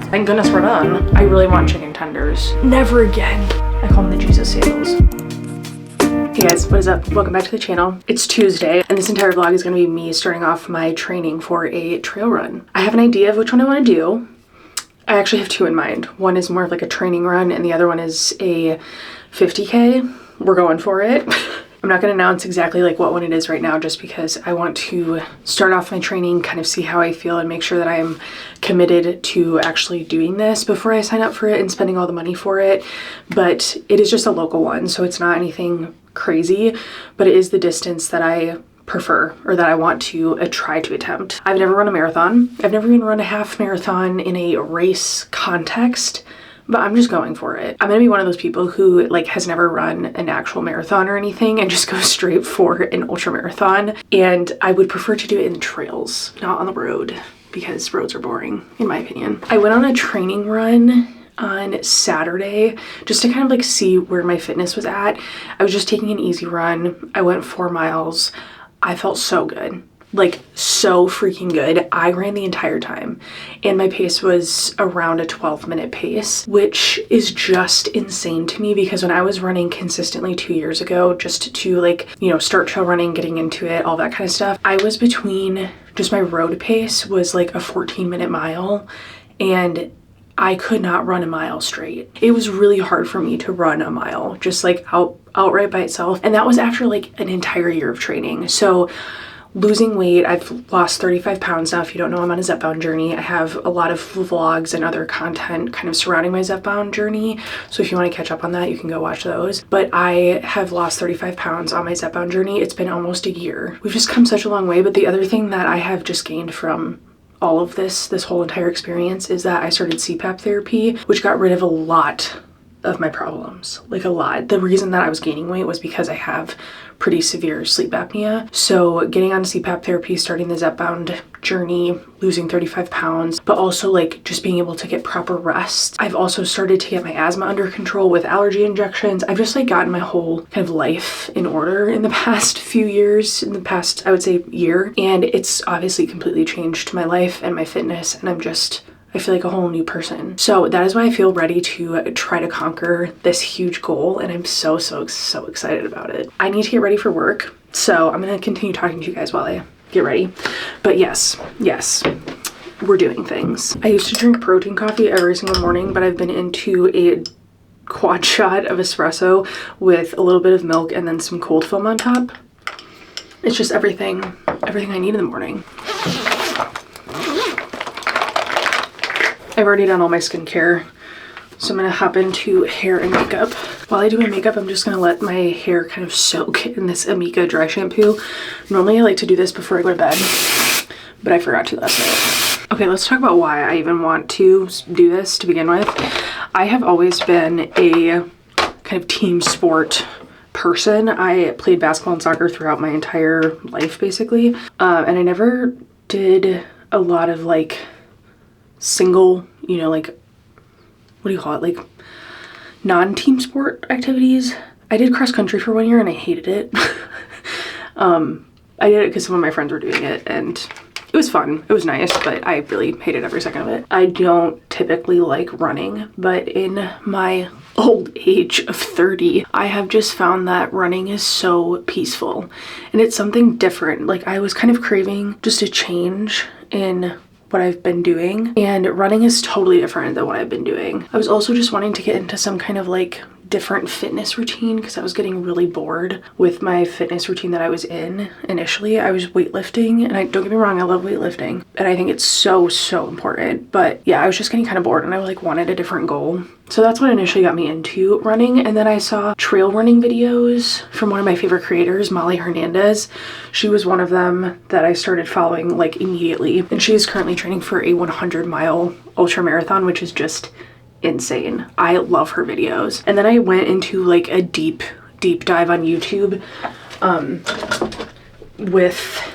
Thank goodness we're done. I really want chicken tenders. Never again. I call them the Jesus sandals. Hey guys, what is up? Welcome back to the channel. It's Tuesday, and this entire vlog is going to be me starting off my training for a trail run. I have an idea of which one I want to do. I actually have two in mind. One is more of like a training run, and the other one is a 50K. We're going for it. I'm not going to announce exactly like what one it is right now, just because I want to start off my training, kind of see how I feel and make sure that I'm committed to actually doing this before I sign up for it and spending all the money for it. But it is just a local one, so it's not anything crazy, but it is the distance that I prefer, or that I want to try to attempt. I've never run a marathon. I've never even run a half marathon in a race context, but I'm just going for it. I'm gonna be one of those people who like has never run an actual marathon or anything and just go straight for an ultra marathon. And I would prefer to do it in trails, not on the road, because roads are boring, in my opinion. I went on a training run on Saturday just to kind of like see where my fitness was at. I was just taking an easy run. I went 4 miles. I felt so good. Like so freaking good. I ran the entire time and my pace was around a 12-minute pace, which is just insane to me because when I was running consistently 2 years ago, just to like, you know, start trail running, getting into it, all that kind of stuff, I was between, just my road pace was like a 14-minute mile, and I could not run a mile straight. It was really hard for me to run a mile just like outright by itself, and that was after like an entire year of training. So losing weight, I've lost 35 pounds now. If you don't know, I'm on a Zepbound journey. I have a lot of vlogs and other content kind of surrounding my Zepbound journey. So if you want to catch up on that, you can go watch those. But I have lost 35 pounds on my Zepbound journey. It's been almost a year. We've just come such a long way. But the other thing that I have just gained from all of this whole entire experience is that I started CPAP therapy, which got rid of a lot of my problems, like a lot. The reason that I was gaining weight was because I have pretty severe sleep apnea. So getting on CPAP therapy, starting the Zepbound journey, losing 35 pounds, but also like just being able to get proper rest. I've also started to get my asthma under control with allergy injections. I've just like gotten my whole kind of life in order in the past few years, in the past, I would say, year. And it's obviously completely changed my life and my fitness, and I feel like a whole new person. So that is why I feel ready to try to conquer this huge goal, and I'm so excited about it. I need to get ready for work, so I'm gonna continue talking to you guys while I get ready. But yes, we're doing things. I used to drink protein coffee every single morning, but I've been into a quad shot of espresso with a little bit of milk and then some cold foam on top. It's just everything I need in the morning. I've already done all my skincare, so I'm gonna hop into hair and makeup. While I do my makeup, I'm just gonna let my hair kind of soak in this Amika dry shampoo. Normally I like to do this before I go to bed, but I forgot to last night. Okay, let's talk about why I even want to do this to begin with. I have always been a kind of team sport person. I played basketball and soccer throughout my entire life, basically, and I never did a lot of like single, you know, like, what do you call it, like non-team sport activities. I did cross country for 1 year and I hated it. I did it because some of my friends were doing it and it was fun, it was nice, but I really hated every second of it. I don't typically like running, but in my old age of 30, I have just found that running is so peaceful and it's something different. Like, I was kind of craving just a change in what I've been doing, and running is totally different than what I've been doing. I was also just wanting to get into some kind of like different fitness routine because I was getting really bored with my fitness routine that I was in initially. I was weightlifting, and don't get me wrong, I love weightlifting and I think it's so important, but yeah, I was just getting kind of bored and I like wanted a different goal. So that's what initially got me into running. And then I saw trail running videos from one of my favorite creators, Molly Hernandez. She was one of them that I started following like immediately, and she is currently training for a 100-mile ultra marathon, which is just insane. I love her videos. And then I went into like a deep dive on YouTube with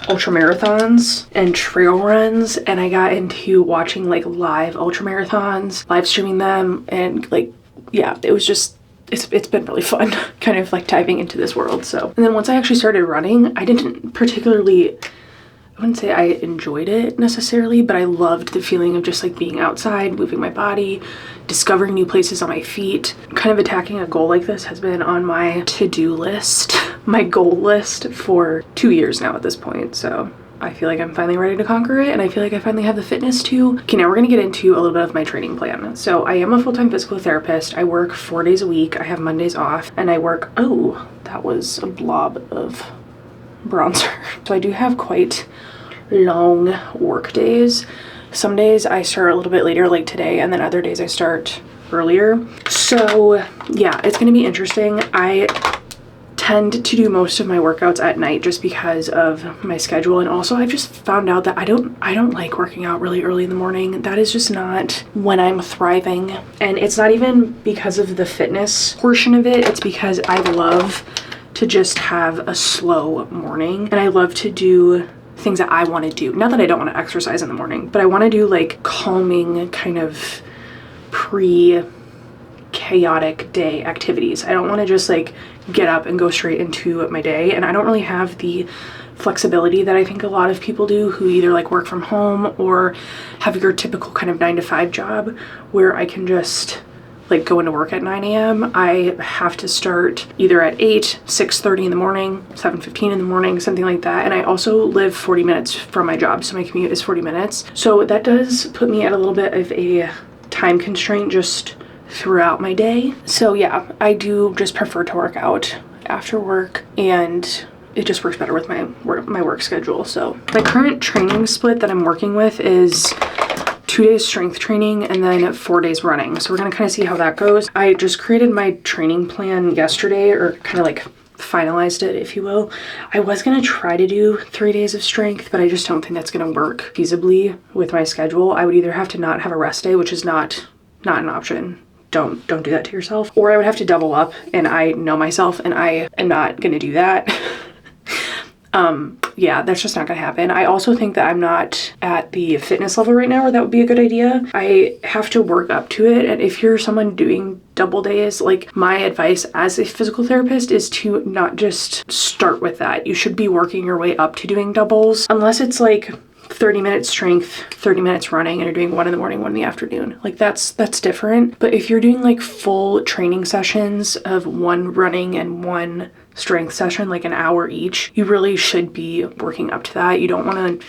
ultra marathons and trail runs, and I got into watching like live ultra marathons, live streaming them, and like, yeah, it was just, it's been really fun kind of like diving into this world. So, and then once I actually started running, I didn't particularly wouldn't say I enjoyed it necessarily, but I loved the feeling of just like being outside, moving my body, discovering new places on my feet. Kind of attacking a goal like this has been on my to-do list, my goal list for 2 years now at this point. So I feel like I'm finally ready to conquer it, and I feel like I finally have the fitness to. Okay, now we're gonna get into a little bit of my training plan. So I am a full-time physical therapist. I work 4 days a week. I have Mondays off, and I work, oh, that was a blob of bronzer. So I do have quite long work days. Some days I start a little bit later, like today, and then other days I start earlier. So yeah, it's gonna be interesting. I tend to do most of my workouts at night just because of my schedule, and also I've just found out that I don't like working out really early in the morning. That is just not when I'm thriving, and it's not even because of the fitness portion of it. It's because I love to just have a slow morning, and I love to do things that I want to do. Not that I don't want to exercise in the morning, but I want to do like calming kind of pre-chaotic day activities. I don't want to just like get up and go straight into my day, and I don't really have the flexibility that I think a lot of people do who either like work from home or have your typical kind of 9-to-5 job where I can just like go into work at 9 a.m. I have to start either at 8, 6:30 in the morning, 7:15 in the morning, something like that. And I also live 40 minutes from my job, so my commute is 40 minutes. So that does put me at a little bit of a time constraint just throughout my day. So yeah, I do just prefer to work out after work, and it just works better with my work schedule. So my current training split that I'm working with is 2 days strength training and then 4 days running. So we're gonna kind of see how that goes. I just created my training plan yesterday, or kind of like finalized it, if you will. I was gonna try to do 3 days of strength, but I just don't think that's gonna work feasibly with my schedule. I would either have to not have a rest day, which is not an option. Don't do that to yourself. Or I would have to double up, and I know myself, and I am not gonna do that. Yeah, that's just not gonna happen. I also think that I'm not at the fitness level right now where that would be a good idea. I have to work up to it, and if you're someone doing double days, like my advice as a physical therapist is to not just start with that. You should be working your way up to doing doubles, unless it's like 30 minutes strength, 30 minutes running, and you're doing 1 in the morning, 1 in the afternoon. Like that's different. But if you're doing like full training sessions of 1 running and 1 strength session, like an hour each, you really should be working up to that. You don't want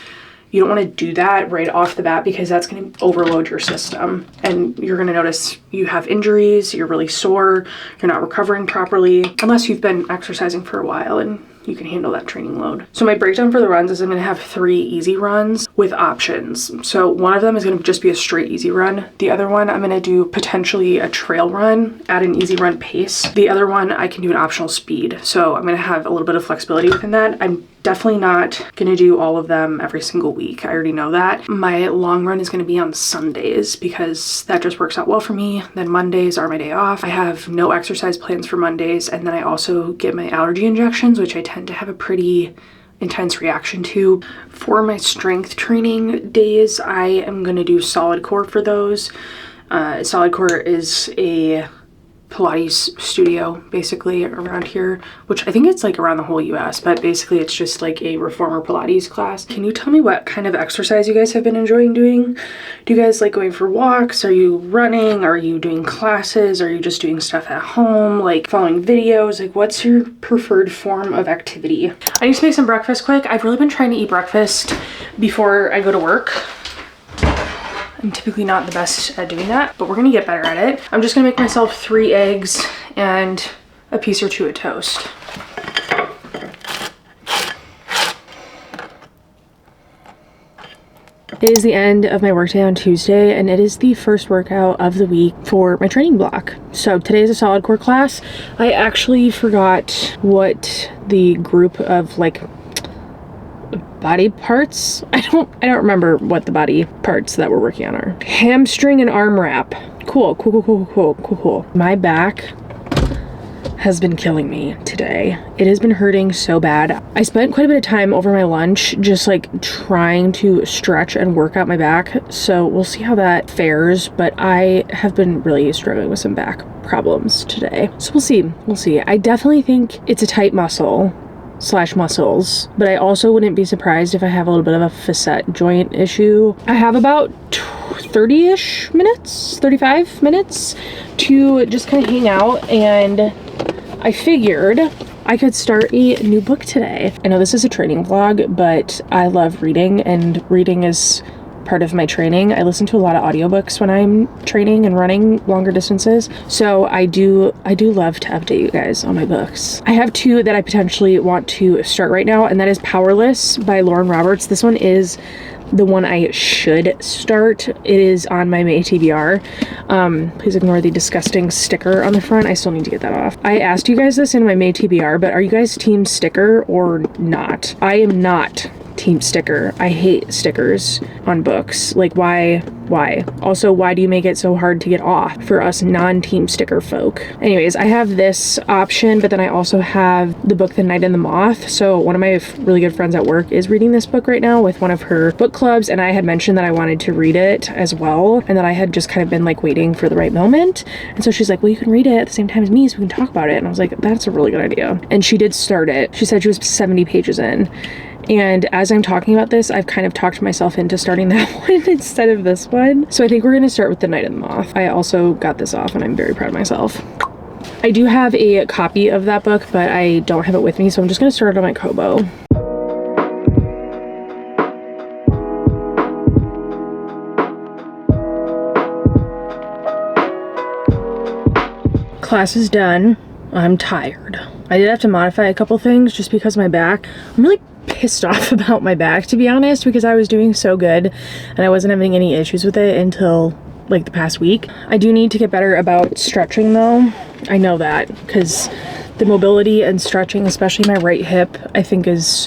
to do that right off the bat, because that's going to overload your system, and you're going to notice you have injuries, you're really sore, you're not recovering properly, unless you've been exercising for a while and you can handle that training load. So my breakdown for the runs is I'm gonna have 3 easy runs with options. So one of them is gonna just be a straight easy run. The other one, I'm gonna do potentially a trail run at an easy run pace. The other one, I can do an optional speed. So I'm gonna have a little bit of flexibility within that. I'm definitely not gonna do all of them every single week. I already know that. My long run is gonna be on Sundays because that just works out well for me. Then Mondays are my day off. I have no exercise plans for Mondays, and then I also get my allergy injections, which I tend to have a pretty intense reaction to. For my strength training days, I am gonna do solid core for those. Solid core is a Pilates studio basically around here, which I think it's like around the whole US, but basically it's just like a reformer Pilates class. Can you tell me what kind of exercise you guys have been enjoying doing? Do you guys like going for walks? Are you running? Are you doing classes? Are you just doing stuff at home, like following videos? Like what's your preferred form of activity? I need to make some breakfast quick. I've really been trying to eat breakfast before I go to work. I'm typically not the best at doing that, but we're gonna get better at it. I'm just gonna make myself 3 eggs and a piece or 2 of toast. It is the end of my workday on Tuesday, and it is the first workout of the week for my training block. So today is a solid core class. I actually forgot what the group of like body parts, I don't remember what the body parts that we're working on are. Hamstring and arm wrap. Cool. My back has been killing me today. It has been hurting so bad. I spent quite a bit of time over my lunch just like trying to stretch and work out my back, so we'll see how that fares, but I have been really struggling with some back problems today, so we'll see. I definitely think it's a tight muscle. slash muscles, but I also wouldn't be surprised if I have a little bit of a facet joint issue. I have about 30-ish minutes, 35 minutes to just kind of hang out, and I figured I could start a new book today. I know this is a training vlog, but I love reading, and reading is part of my training. I listen to a lot of audiobooks when I'm training and running longer distances. So I do love to update you guys on my books. I have two that I potentially want to start right now, and that is Powerless by Lauren Roberts. This one is the one I should start. It is on my May TBR. Please ignore the disgusting sticker on the front. I still need to get that off. I asked you guys this in my May TBR, but are you guys team sticker or not? I am not team sticker. I hate stickers on books. Like, why? Also, why do you make it so hard to get off for us non-team sticker folk? Anyways, I have this option, but then I also have the book The Night and the Moth. So one of my really good friends at work is reading this book right now with one of her book clubs, and I had mentioned that I wanted to read it as well, and that I had just kind of been like waiting for the right moment. And so she's like, well, you can read it at the same time as me so we can talk about it. And I was like, that's a really good idea. And she did start it. She said she was 70 pages in. And as I'm talking about this, I've kind of talked myself into starting that one instead of this one. So I think we're going to start with The Night and the Moth. I also got this off, and I'm very proud of myself. I do have a copy of that book, but I don't have it with me, so I'm just going to start it on my Kobo. Class is done. I'm tired. I did have to modify a couple things just because my back. I'm really pissed off about my back, to be honest, because I was doing so good and I wasn't having any issues with it until like the past week. I do need to get better about stretching though. I know that because the mobility and stretching, especially my right hip, I think is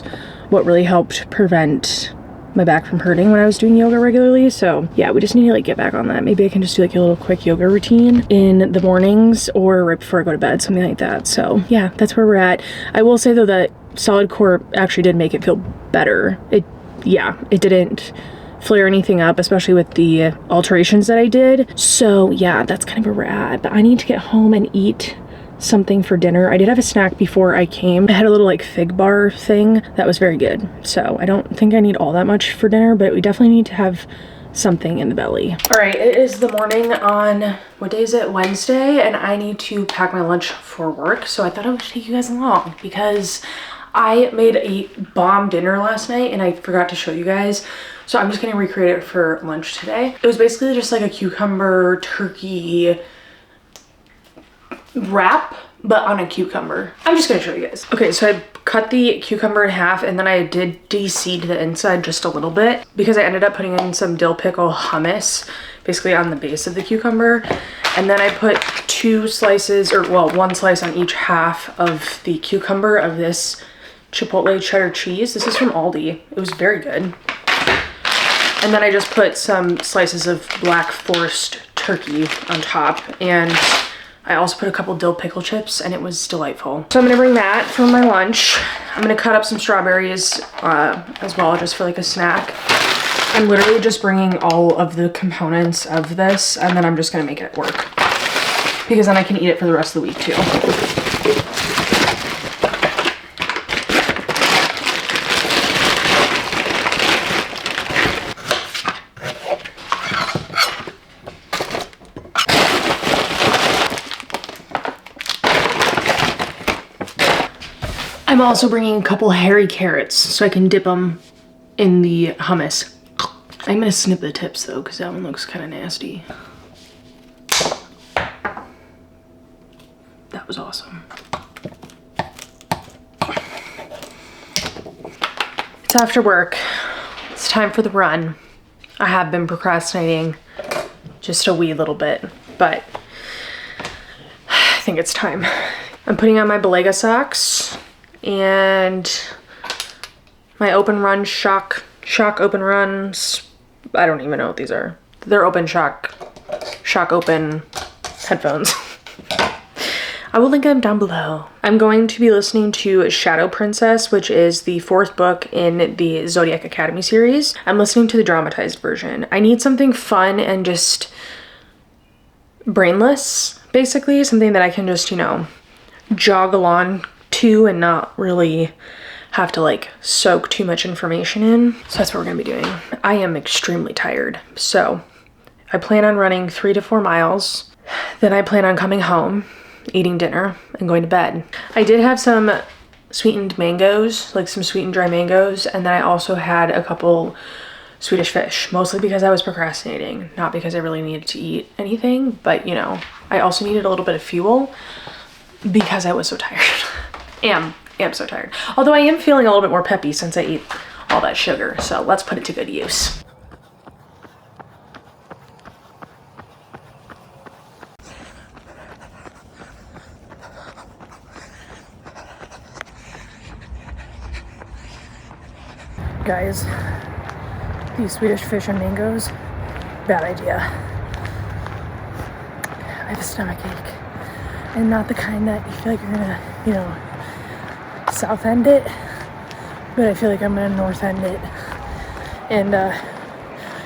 what really helped prevent my back from hurting when I was doing yoga regularly. So yeah, we just need to like get back on that. Maybe I can just do like a little quick yoga routine in the mornings or right before I go to bed, something like that. So yeah, that's where we're at. I will say though that solid core actually did make it feel better. It didn't flare anything up, especially with the alterations that I did. So yeah, that's kind of where we're at. But I need to get home and eat something for dinner. I did have a snack before I came. I had a little like fig bar thing that was very good. So I don't think I need all that much for dinner, but we definitely need to have something in the belly. All right, it is the morning on, what day is it? Wednesday, and I need to pack my lunch for work. So I thought I would take you guys along because I made a bomb dinner last night and I forgot to show you guys. So I'm just gonna recreate it for lunch today. It was basically just like a cucumber turkey wrap, but on a cucumber. I'm just gonna show you guys. Okay, so I cut the cucumber in half and then I did de-seed the inside just a little bit because I ended up putting in some dill pickle hummus basically on the base of the cucumber. And then I put two slices, or well, one slice on each half of the cucumber of this Chipotle cheddar cheese. This is from Aldi. It was very good. And then I just put some slices of Black Forest turkey on top, and I also put a couple dill pickle chips, and it was delightful. So I'm gonna bring that for my lunch. I'm gonna cut up some strawberries as well, just for like a snack. I'm literally just bringing all of the components of this, and then I'm just gonna make it work, because then I can eat it for the rest of the week too. I'm also bringing a couple hairy carrots so I can dip them in the hummus. I'm gonna snip the tips though, because that one looks kind of nasty. That was awesome. It's after work. It's time for the run. I have been procrastinating just a wee little bit, but I think it's time. I'm putting on my Belega socks and my Open Run Shock Open Runs. I don't even know what these are. They're Open Shock Open headphones. I will link them down below. I'm going to be listening to Shadow Princess, which is the 4th book in the Zodiac Academy series. I'm listening to the dramatized version. I need something fun and just brainless, basically. Something that I can just, you know, jog along to and not really have to like soak too much information in. So that's what we're gonna be doing. I am extremely tired. So I plan on running 3 to 4 miles. Then I plan on coming home, eating dinner, and going to bed. I did have some sweetened mangoes, like some sweetened dry mangoes, and then I also had a couple Swedish fish, mostly because I was procrastinating, not because I really needed to eat anything, but you know, I also needed a little bit of fuel because I was so tired. am so tired. Although I am feeling a little bit more peppy since I ate all that sugar, so let's put it to good use. Guys, these Swedish fish and mangoes, bad idea. I have a stomach ache, and not the kind that you feel like you're gonna, you know, south end it, but I feel like I'm gonna north end it, and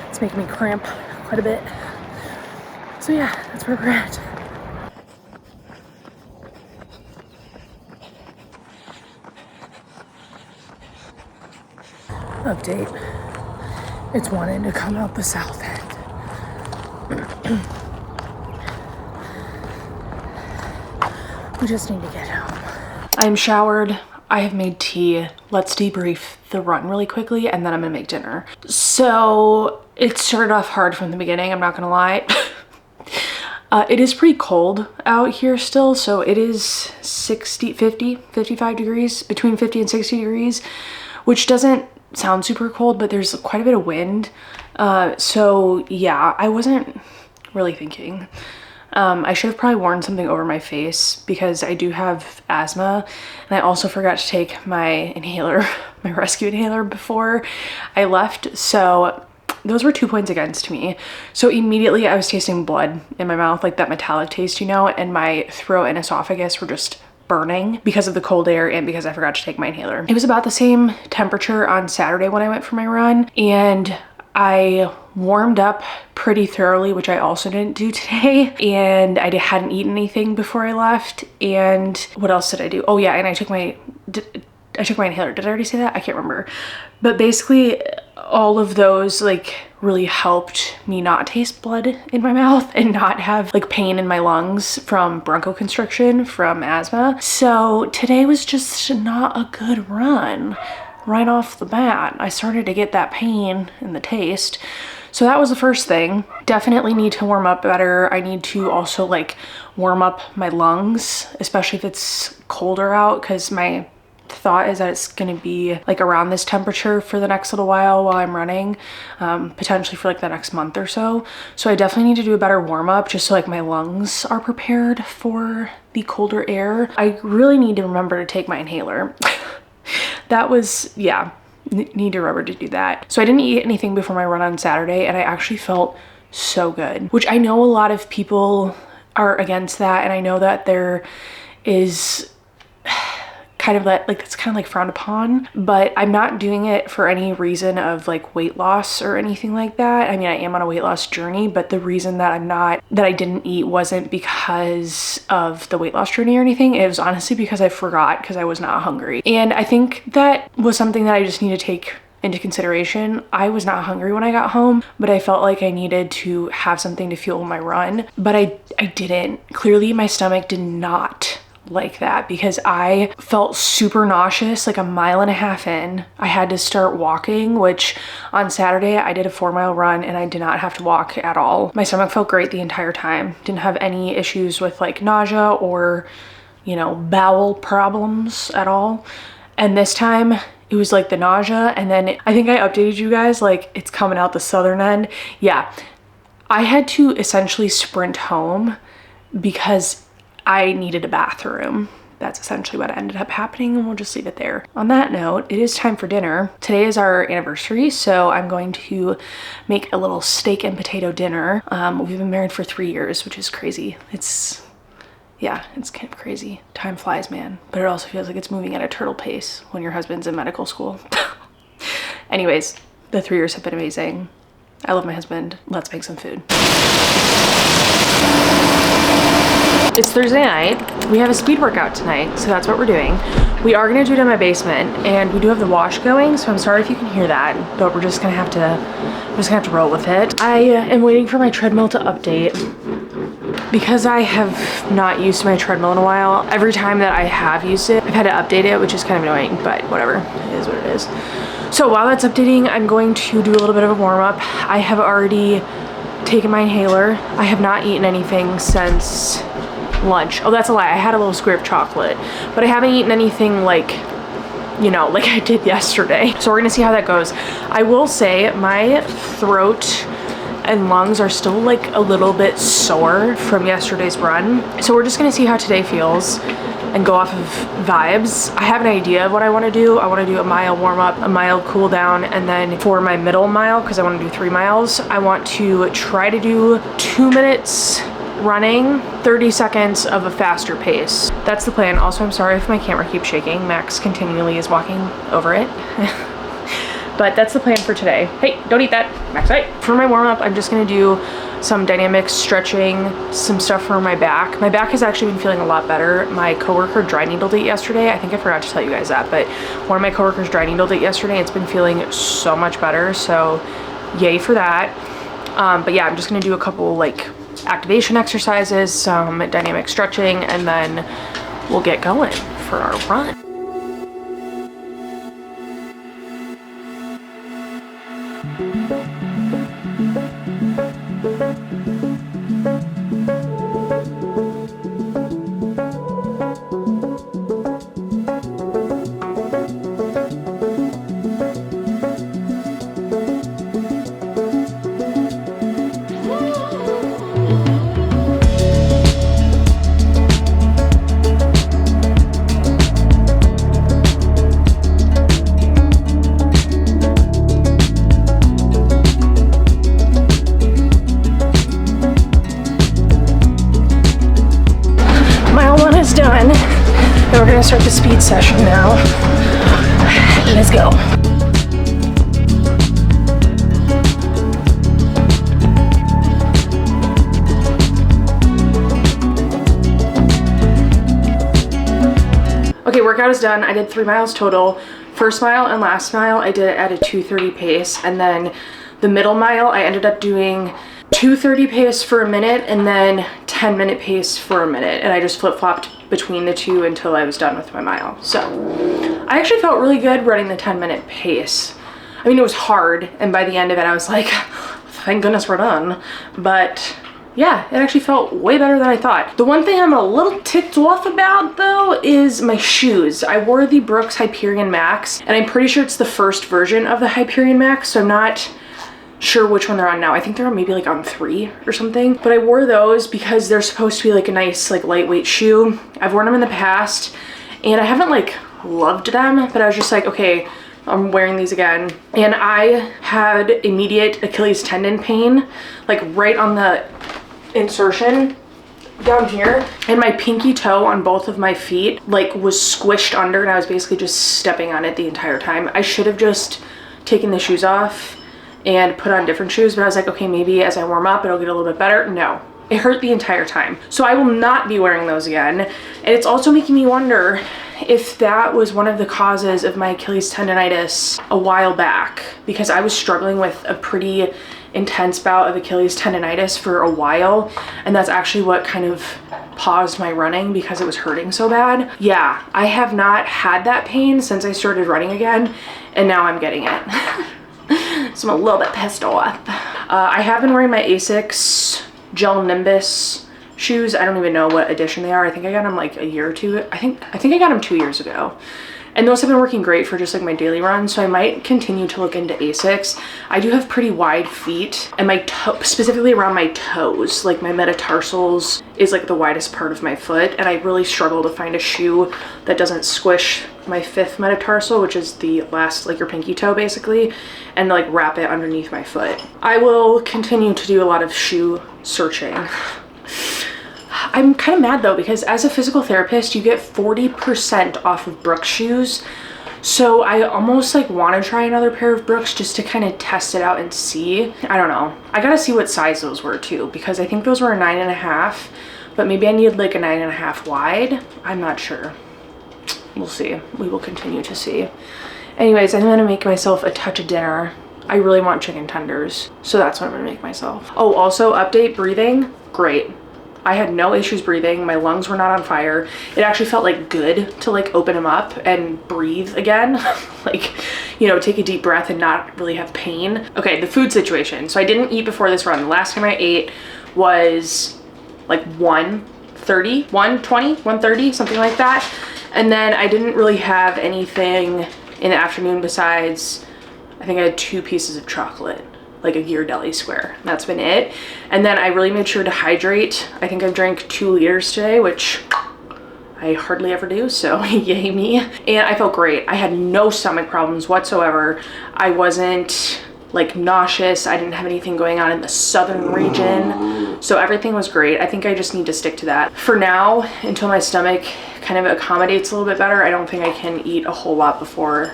it's making me cramp quite a bit. So yeah, that's where we're at. Update. It's wanting to come out the south end. We just need to get home. I'm showered. I have made tea. Let's debrief the run really quickly, and then I'm gonna make dinner. So it started off hard from the beginning, I'm not gonna lie. It is pretty cold out here still, so it is 55 degrees, between 50 and 60 degrees, which doesn't sound super cold, but there's quite a bit of wind. So yeah, I wasn't really thinking. I should have probably worn something over my face because I do have asthma, and I also forgot to take my inhaler, my rescue inhaler before I left. So those were 2 points against me. So immediately I was tasting blood in my mouth, like that metallic taste, you know, and my throat and esophagus were just burning because of the cold air and because I forgot to take my inhaler. It was about the same temperature on Saturday when I went for my run, and I warmed up pretty thoroughly, which I also didn't do today, and I hadn't eaten anything before I left. And what else did I do? Oh yeah, and I took my inhaler. Did I already say that? I can't remember. But basically all of those like really helped me not taste blood in my mouth and not have like pain in my lungs from bronchoconstriction from asthma. So today was just not a good run right off the bat. I started to get that pain in the taste. So that was the first thing. Definitely need to warm up better. I need to also like warm up my lungs, especially if it's colder out, because my thought is that it's going to be like around this temperature for the next little while I'm running, potentially for like the next month or so. So I definitely need to do a better warm up just so like my lungs are prepared for the colder air. I really need to remember to take my inhaler. That was, yeah, need to remember to do that. So I didn't eat anything before my run on Saturday, and I actually felt so good, which I know a lot of people are against that, and I know that there is kind of that, like, it's kind of like frowned upon, but I'm not doing it for any reason of like weight loss or anything like that. I mean, I am on a weight loss journey, but the reason that I didn't eat wasn't because of the weight loss journey or anything. It was honestly because I forgot, because I was not hungry. And I think that was something that I just need to take into consideration. I was not hungry when I got home, but I felt like I needed to have something to fuel my run, but I didn't. Clearly my stomach did not like that, because I felt super nauseous like a mile and a half in. I had to start walking, which on Saturday I did a 4-mile run and I did not have to walk at all. My stomach felt great the entire time. Didn't have any issues with like nausea or, you know, bowel problems at all. And this time it was like the nausea, and then I think I updated you guys, like it's coming out the southern end. Yeah, I had to essentially sprint home because I needed a bathroom. That's essentially what ended up happening, and we'll just leave it there. On that note, it is time for dinner. Today is our anniversary, so I'm going to make a little steak and potato dinner. We've been married for 3 years, which is crazy. Yeah, it's kind of crazy. Time flies, man. But it also feels like it's moving at a turtle pace when your husband's in medical school. Anyways, the 3 years have been amazing. I love my husband. Let's make some food. It's Thursday night. We have a speed workout tonight, so that's what we're doing. We are gonna do it in my basement, and we do have the wash going, so I'm sorry if you can hear that, but we're just gonna have to roll with it. I am waiting for my treadmill to update because I have not used my treadmill in a while. Every time that I have used it, I've had to update it, which is kind of annoying, but whatever, it is what it is. So while that's updating, I'm going to do a little bit of a warm up. I have already taken my inhaler. I have not eaten anything since lunch. Oh, that's a lie. I had a little square of chocolate, but I haven't eaten anything like, you know, like I did yesterday. So we're gonna see how that goes. I will say my throat and lungs are still like a little bit sore from yesterday's run. So we're just gonna see how today feels and go off of vibes. I have an idea of what I wanna do. I wanna do a mile warm up, a mile cool down, and then for my middle mile, because I wanna do 3 miles, I want to try to do 2 minutes running, 30 seconds of a faster pace. That's the plan. Also, I'm sorry if my camera keeps shaking. Max continually is walking over it. But that's the plan for today. Hey, don't eat that. Max, right? For my warm up, I'm just gonna do some dynamic stretching, some stuff for my back. My back has actually been feeling a lot better. My coworker dry needled it yesterday. I think I forgot to tell you guys that, but one of my coworkers dry needled it yesterday. It's been feeling so much better, so yay for that. But yeah, I'm just gonna do a couple like activation exercises, some dynamic stretching, and then we'll get going for our run. Done. And we're gonna start the speed session now. Let's go. Okay, workout is done. I did 3 miles total. First mile and last mile I did it at a 2:30 pace, and then the middle mile I ended up doing 2:30 pace for a minute and then 10-minute pace for a minute, and I just flip-flopped between the two until I was done with my mile. So I actually felt really good running the 10-minute pace. I mean, it was hard, and by the end of it I was like, thank goodness we're done. But yeah, it actually felt way better than I thought. The one thing I'm a little ticked off about though is my shoes. I wore the Brooks Hyperion Max, and I'm pretty sure it's the first version of the Hyperion Max, so I'm not sure which one they're on now. I think they're on maybe like on 3 or something, but I wore those because they're supposed to be like a nice like lightweight shoe. I've worn them in the past and I haven't like loved them, but I was just like, okay, I'm wearing these again. And I had immediate Achilles tendon pain, like right on the insertion down here, and my pinky toe on both of my feet like was squished under, and I was basically just stepping on it the entire time. I should have just taken the shoes off and put on different shoes, but I was like, okay, maybe as I warm up it'll get a little bit better. No, it hurt the entire time. So I will not be wearing those again. And it's also making me wonder if that was one of the causes of my Achilles tendonitis a while back, because I was struggling with a pretty intense bout of Achilles tendonitis for a while, and that's actually what kind of paused my running because it was hurting so bad. Yeah, I have not had that pain since I started running again, and now I'm getting it. So I'm a little bit pissed off. I have been wearing my Asics Gel Nimbus shoes. I don't even know what edition they are. I think I got them like a year or two. I think I got them 2 years ago. And those have been working great for just like my daily run, so I might continue to look into Asics. I do have pretty wide feet, and my toe, specifically around my toes, like my metatarsals is like the widest part of my foot, and I really struggle to find a shoe that doesn't squish my 5th metatarsal, which is the last, like your pinky toe basically, and like wrap it underneath my foot. I will continue to do a lot of shoe searching. I'm kind of mad though, because as a physical therapist, you get 40% off of Brooks shoes. So I almost like want to try another pair of Brooks just to kind of test it out and see. I don't know. I gotta see what size those were too, because I think those were a 9.5, but maybe I need like a 9.5 wide. I'm not sure. we'll see. We will continue to see. Anyways, I'm gonna make myself a touch of dinner. I really want chicken tenders, so that's what I'm gonna make myself. Oh, also update, breathing, great. I had no issues breathing. My lungs were not on fire. It actually felt like good to like open them up and breathe again. Like, you know, take a deep breath and not really have pain. Okay, the food situation. So I didn't eat before this run. The last time I ate was like 1:30, 1:20, 1:30, something like that. And then I didn't really have anything in the afternoon besides, I think I had 2 pieces of chocolate, like a Ghirardelli square. That's been it. And then I really made sure to hydrate. I think I've drank 2 liters today, which I hardly ever do, so yay me. And I felt great. I had no stomach problems whatsoever. I wasn't like nauseous. I didn't have anything going on in the southern region. So everything was great. I think I just need to stick to that. For now, until my stomach kind of accommodates a little bit better, I don't think I can eat a whole lot before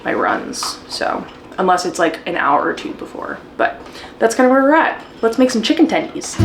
my runs. So unless it's like an hour or 2 before, but that's kind of where we're at. Let's make some chicken tendies.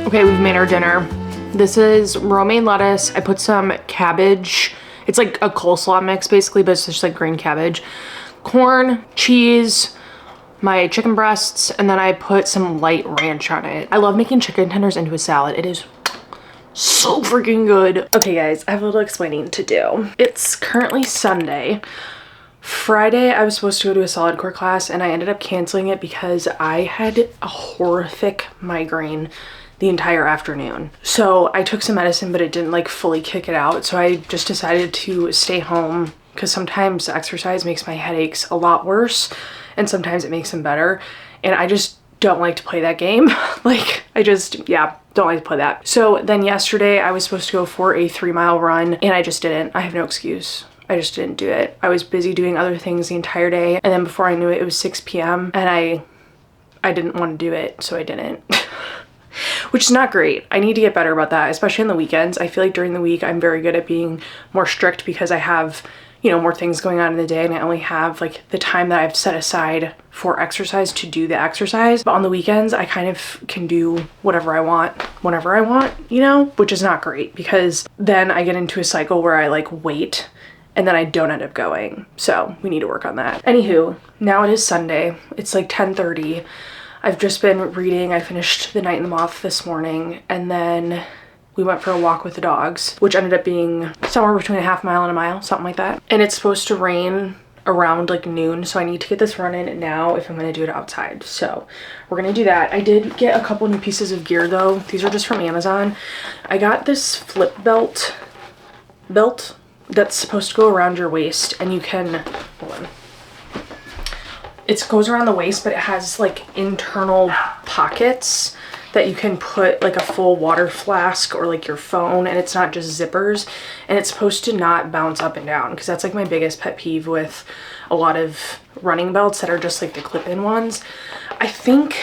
Okay, we've made our dinner. This is romaine lettuce. I put some cabbage. It's like a coleslaw mix basically, but it's just like green cabbage. Corn, cheese, my chicken breasts, and then I put some light ranch on it. I love making chicken tenders into a salad. It is so freaking good. Okay guys, I have a little explaining to do. It's currently Sunday. Friday, I was supposed to go to a solid core class and I ended up canceling it because I had a horrific migraine the entire afternoon. So I took some medicine, but it didn't like fully kick it out. So I just decided to stay home because sometimes exercise makes my headaches a lot worse and sometimes it makes them better. And I just don't like to play that game. Like I just, yeah, don't like to play that. So then yesterday I was supposed to go for a 3-mile run and I just didn't. I have no excuse. I just didn't do it. I was busy doing other things the entire day. And then before I knew it, it was 6 p.m. and I didn't want to do it. So I didn't. Which is not great. I need to get better about that, especially on the weekends. I feel like during the week I'm very good at being more strict because I have, you know, more things going on in the day and I only have like the time that I've set aside for exercise to do the exercise. But on the weekends I kind of can do whatever I want whenever I want, you know, which is not great because then I get into a cycle where I like wait and then I don't end up going. So we need to work on that. Anywho, now it is Sunday. It's like 10:30. I've just been reading. I finished The Night in the Moth this morning and then we went for a walk with the dogs, which ended up being somewhere between a half mile and a mile, something like that. And it's supposed to rain around like noon, so I need to get this running now if I'm gonna do it outside. So we're gonna do that. I did get a couple new pieces of gear though. These are just from Amazon. I got this flip belt that's supposed to go around your waist and you can, hold on. It goes around the waist, but it has like internal pockets that you can put like a full water flask or like your phone, and it's not just zippers, and it's supposed to not bounce up and down because that's like my biggest pet peeve with a lot of running belts that are just like the clip-in ones. I think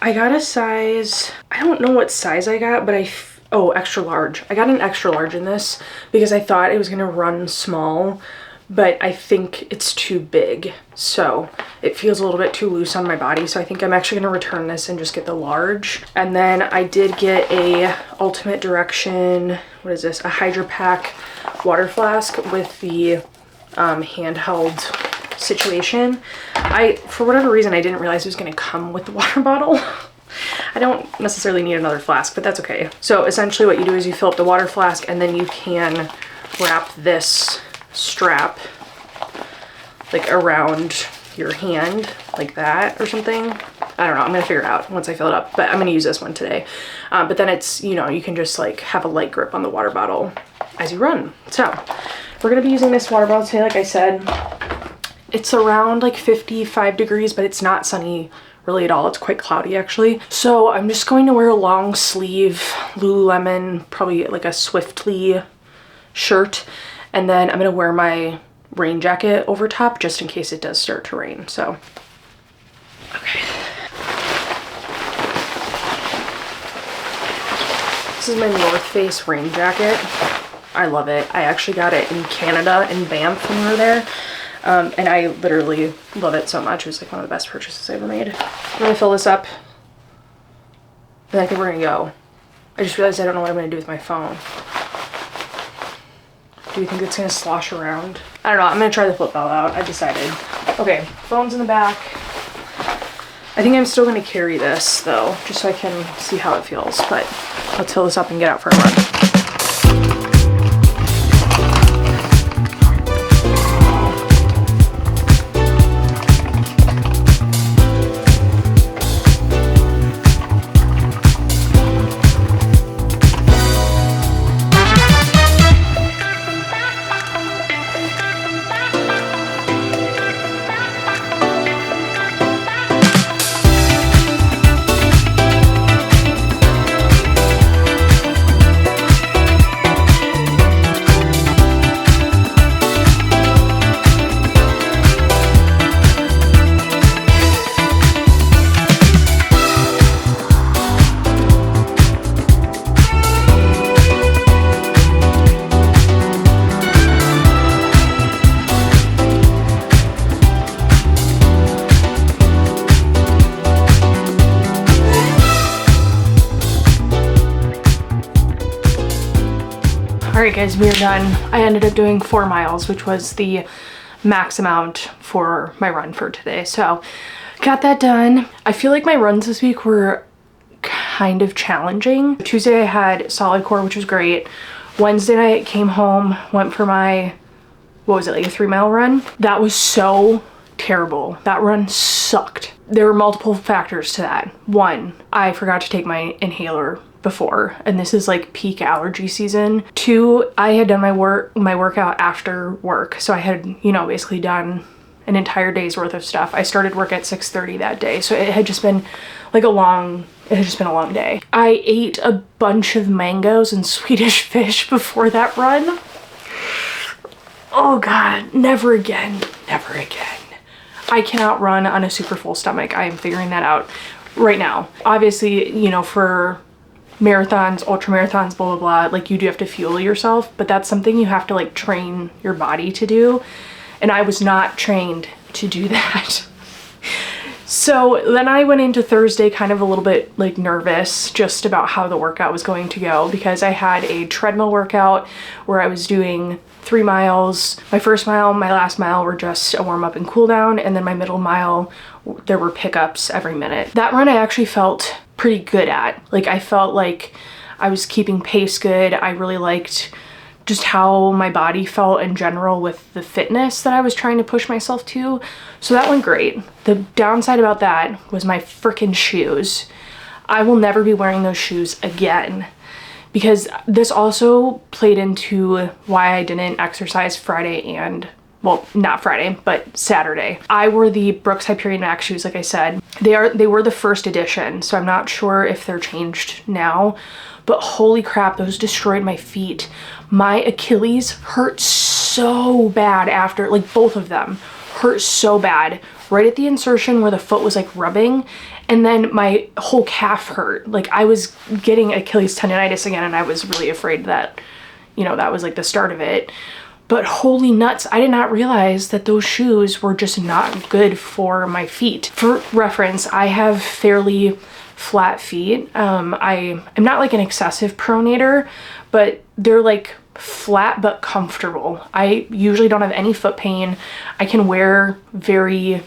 I got a size, I don't know what size I got, but oh, extra large. I got an extra large in this because I thought it was gonna run small, but I think it's too big. So it feels a little bit too loose on my body. So I think I'm actually gonna return this and just get the large. And then I did get a Ultimate Direction, what is this? A Hydro Pack water flask with the handheld situation. For whatever reason, I didn't realize it was gonna come with the water bottle. I don't necessarily need another flask, but that's okay. So essentially what you do is you fill up the water flask and then you can wrap this strap like around your hand like that or something. I don't know, I'm gonna figure it out once I fill it up, but I'm gonna use this one today. But then it's, you know, you can just like have a light grip on the water bottle as you run. So we're gonna be using this water bottle today. Like I said, it's around like 55 degrees, but it's not sunny really at all. It's quite cloudy actually. So I'm just going to wear a long sleeve Lululemon, probably like a Swiftly shirt. And then I'm gonna wear my rain jacket over top just in case it does start to rain. So, okay. This is my North Face rain jacket. I love it. I actually got it in Canada, in Banff when we were there. And I literally love it so much. It was like one of the best purchases I ever made. I'm gonna fill this up. And I think we're gonna go. I just realized I don't know what I'm gonna do with my phone. Do you think it's gonna slosh around? I don't know, I'm gonna try the flip belt out. I decided. Okay, phone's in the back. I think I'm still gonna carry this though, just so I can see how it feels. But let's fill this up and get out for a run. Alright guys, we are done. I ended up doing 4 miles, which was the max amount for my run for today. So got that done. I feel like my runs this week were kind of challenging. Tuesday I had solid core, which was great. Wednesday night came home, went for my, what was it, like a 3-mile run? That was so terrible. That run sucked. There were multiple factors to that. One, I forgot to take my inhaler before, and this is like peak allergy season. 2, I had done my workout after work, so I had, you know, basically done an entire day's worth of stuff. I started work at 6:30 that day, so it had just been like a long day. I ate a bunch of mangoes and Swedish fish before that run. Oh god, never again, never again. I cannot run on a super full stomach. I am figuring that out right now. Obviously, you know, for marathons, ultra marathons, blah, blah, blah, like you do have to fuel yourself, but that's something you have to like train your body to do. And I was not trained to do that. So then I went into Thursday kind of a little bit like nervous just about how the workout was going to go, because I had a treadmill workout where I was doing 3 miles. My first mile, my last mile were just a warm up and cool down. And then my middle mile, there were pickups every minute. That run I actually felt pretty good at. Like I felt like I was keeping pace good. I really liked just how my body felt in general with the fitness that I was trying to push myself to. So that went great. The downside about that was my freaking shoes. I will never be wearing those shoes again, because this also played into why I didn't exercise Friday and, well, not Friday, but Saturday. I wore the Brooks Hyperion Max shoes, like I said. They were the first edition, so I'm not sure if they're changed now, but holy crap, those destroyed my feet. My Achilles hurt so bad after, like both of them hurt so bad. Right at the insertion where the foot was like rubbing, and then my whole calf hurt. Like I was getting Achilles tendonitis again, and I was really afraid that, you know, that was like the start of it. But holy nuts, I did not realize that those shoes were just not good for my feet. For reference, I have fairly flat feet. I'm not like an excessive pronator, but they're like flat but comfortable. I usually don't have any foot pain. I can wear very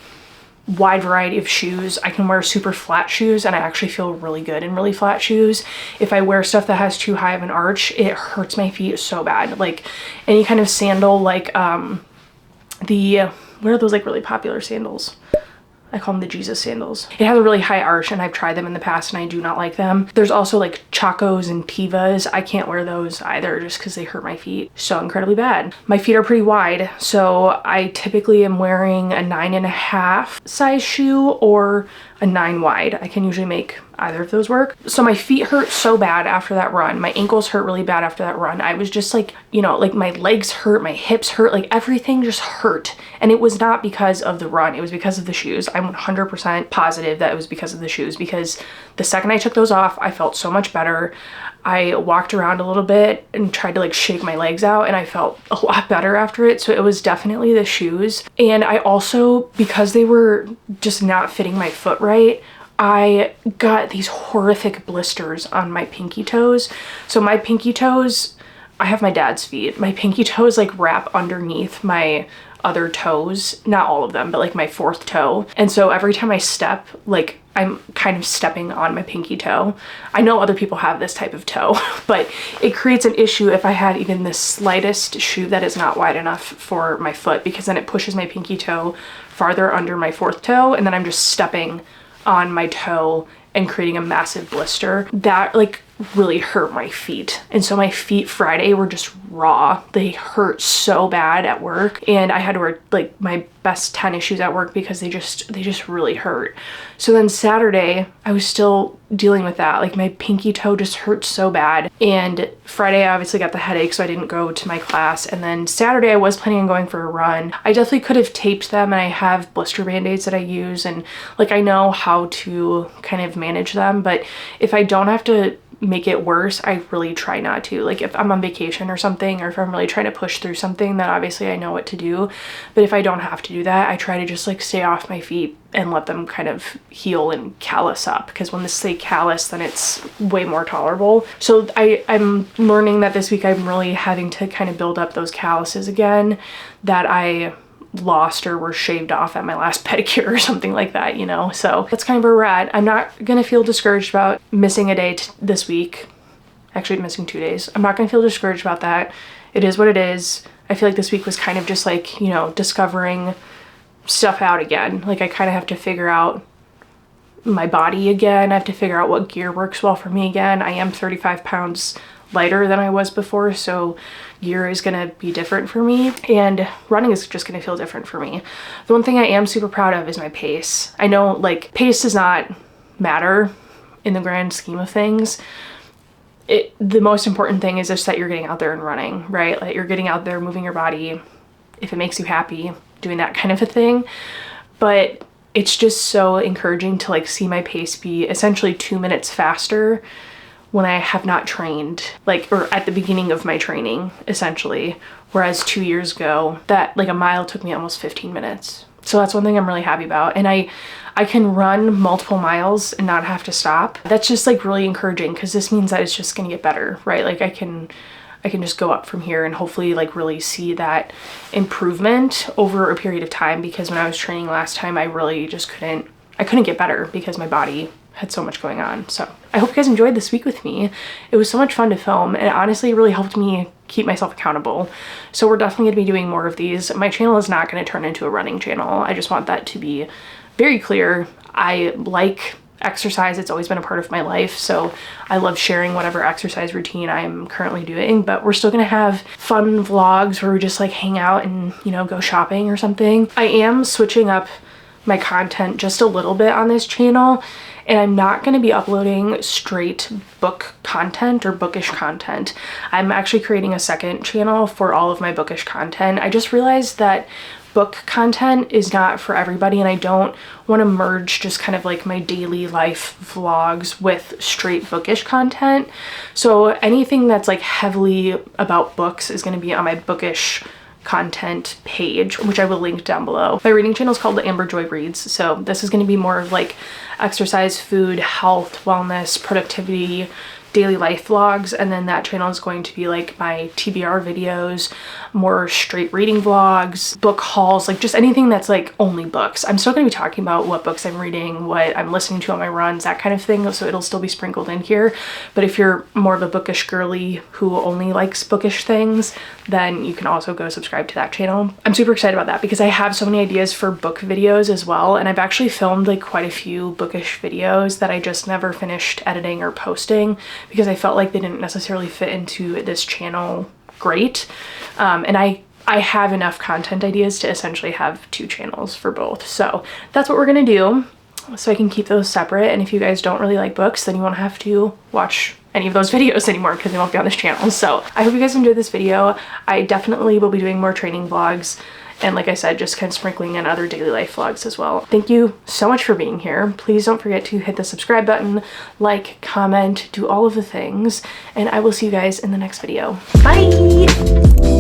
wide variety of shoes. I can wear super flat shoes, and I actually feel really good in really flat shoes. If I wear stuff that has too high of an arch, it hurts my feet so bad. Like any kind of sandal, like what are those like really popular sandals? I call them the Jesus sandals. It has a really high arch, and I've tried them in the past and I do not like them. There's also like Chacos and Tevas. I can't wear those either just because they hurt my feet so incredibly bad. My feet are pretty wide, so I typically am wearing a 9.5 size shoe or a 9 wide. I can usually make either of those work. So my feet hurt so bad after that run. My ankles hurt really bad after that run. I was just like, you know, like my legs hurt, my hips hurt, like everything just hurt. And it was not because of the run, it was because of the shoes. I'm 100% positive that it was because of the shoes, because the second I took those off, I felt so much better. I walked around a little bit and tried to like shake my legs out, and I felt a lot better after it. So it was definitely the shoes. And I also, because they were just not fitting my foot right, I got these horrific blisters on my pinky toes. So my pinky toes, I have my dad's feet. My pinky toes like wrap underneath my other toes, not all of them, but like my fourth toe. And so every time I step, like I'm kind of stepping on my pinky toe. I know other people have this type of toe, but it creates an issue if I have even the slightest shoe that is not wide enough for my foot, because then it pushes my pinky toe farther under my fourth toe, and then I'm just stepping on my toe and creating a massive blister. That like really hurt my feet. And so my feet Friday were just raw. They hurt so bad at work, and I had to wear like my best tennis shoes at work because they just really hurt. So then Saturday I was still dealing with that. Like my pinky toe just hurt so bad. And Friday I obviously got the headache, so I didn't go to my class. And then Saturday I was planning on going for a run. I definitely could have taped them, and I have blister band-aids that I use, and like I know how to kind of manage them. But if I don't have to make it worse, I really try not to. Like if I'm on vacation or something, or if I'm really trying to push through something, then obviously I know what to do. But if I don't have to do that, I try to just like stay off my feet and let them kind of heal and callus up, because when they callus, then it's way more tolerable. So I'm learning that this week I'm really having to kind of build up those calluses again that I lost or were shaved off at my last pedicure or something like that, you know? So that's kind of where we're at. I'm not gonna feel discouraged about missing a day this week. Actually, missing 2 days. I'm not gonna feel discouraged about that. It is what it is. I feel like this week was kind of just like, you know, discovering stuff out again. Like I kind of have to figure out my body again. I have to figure out what gear works well for me again. I am 35 pounds lighter than I was before, so gear is gonna be different for me, and running is just gonna feel different for me. The one thing I am super proud of is my pace. I know like pace does not matter in the grand scheme of things. The most important thing is just that you're getting out there and running, right? Like you're getting out there, moving your body, if it makes you happy, doing that kind of a thing. But it's just so encouraging to like see my pace be essentially 2 minutes faster when I have not trained, like, or at the beginning of my training, essentially. Whereas 2 years ago, that like a mile took me almost 15 minutes. So that's one thing I'm really happy about. And I can run multiple miles and not have to stop. That's just like really encouraging, because this means that it's just gonna get better, right? Like I can just go up from here and hopefully like really see that improvement over a period of time, because when I was training last time, I really just couldn't get better because my body had so much going on. So I hope you guys enjoyed this week with me. It was so much fun to film, and honestly it really helped me keep myself accountable. So we're definitely gonna be doing more of these. My channel is not gonna turn into a running channel. I just want that to be very clear. I like exercise. It's always been a part of my life. So I love sharing whatever exercise routine I'm currently doing, but we're still gonna have fun vlogs where we just like hang out and, you know, go shopping or something. I am switching up my content just a little bit on this channel, and I'm not going to be uploading straight book content or bookish content. I'm actually creating a second channel for all of my bookish content. I just realized that book content is not for everybody, and I don't want to merge just kind of like my daily life vlogs with straight bookish content. So anything that's like heavily about books is going to be on my bookish content page, which I will link down below. My reading channel is called The Amber Joy Reads, so this is going to be more of like exercise, food, health, wellness, productivity, daily life vlogs, and then that channel is going to be like my TBR videos, more straight reading vlogs, book hauls, like just anything that's like only books. I'm still going to be talking about what books I'm reading, what I'm listening to on my runs, that kind of thing, so it'll still be sprinkled in here. But if you're more of a bookish girly who only likes bookish things, then you can also go subscribe to that channel. I'm super excited about that because I have so many ideas for book videos as well, and I've actually filmed like quite a few bookish videos that I just never finished editing or posting because I felt like they didn't necessarily fit into this channel great. And I have enough content ideas to essentially have two channels for both. So that's what we're gonna do. so I can keep those separate. And if you guys don't really like books, then you won't have to watch any of those videos anymore because they won't be on this channel. So I hope you guys enjoyed this video. I definitely will be doing more training vlogs, and like I said, just kind of sprinkling in other daily life vlogs as well. Thank you so much for being here. Please don't forget to hit the subscribe button, like, comment, do all of the things, and I will see you guys in the next video. Bye!